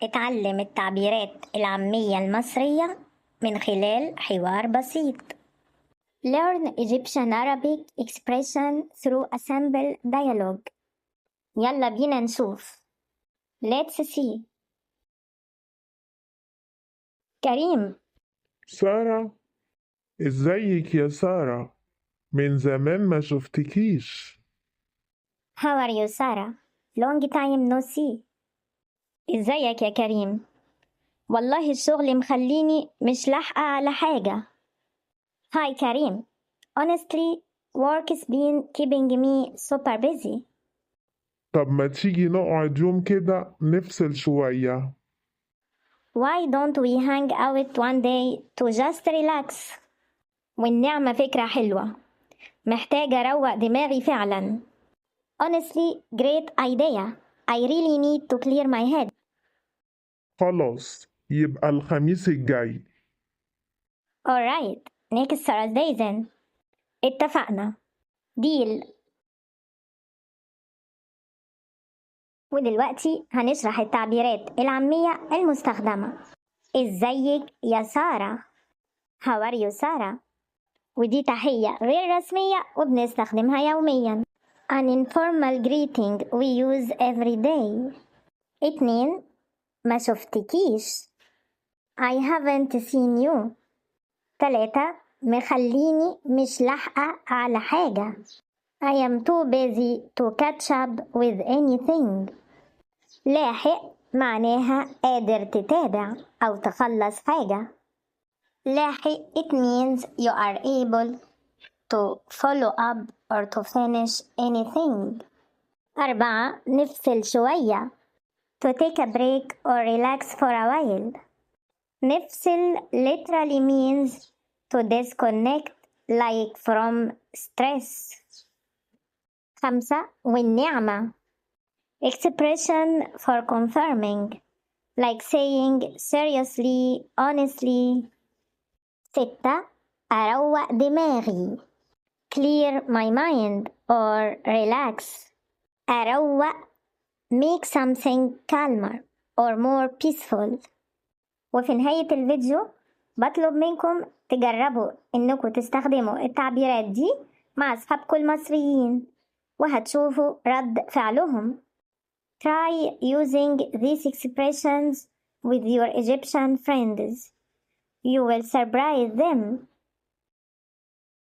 اتعلم التعبيرات العامية المصرية من خلال حوار بسيط. Learn Egyptian Arabic expression through a simple dialogue. يلا بينا نشوف. Let's see. كريم. سارة، ازيك يا سارة؟ من زمان ما شفتكيش. How are you, Sarah? Long time no see. ازيك يا كريم؟ والله الشغل مخليني مش لاحقة على حاجة. Hi كريم. Honestly, work's been keeping me super busy. طب ما تيجي نقعد يوم كده نفصل شوية. Why don't we hang out one day to just relax? والنعمة فكرة حلوة. محتاجة أروق دماغي فعلا. Honestly, great idea. I really need to clear my head. خلاص، يبقى الخميس الجاي. Alright, next Thursday then. اتفقنا. ديل. ودلوقتي هنشرح التعبيرات العامية المستخدمة. ازيك يا سارة؟ How are you, سارة؟ ودي تحية غير رسمية وبنستخدمها يوميا. An informal greeting we use every day. 2. ما شفتكيش. I haven't seen you. 3. مخليني مش لاحقة على حاجة. I am too busy to catch up with anything. لاحق معناها قادر تتابع أو تخلص حاجة. لاحق it means you are able to follow up or to finish anything. 4. نفصل شوية. To take a break or relax for a while. نفصل literally means to disconnect like from stress. 5. والنعمة. Expression for confirming like saying seriously, honestly. 6. أروق دماغي. Clear my mind or relax. أروق make something calmer or more peaceful. وفي نهاية الفيديو بطلب منكم تجربوا إنكم تستخدموا التعبيرات دي مع أصحابكم المصريين وهتشوفوا رد فعلهم. Try using these expressions with your Egyptian friends. You will surprise them.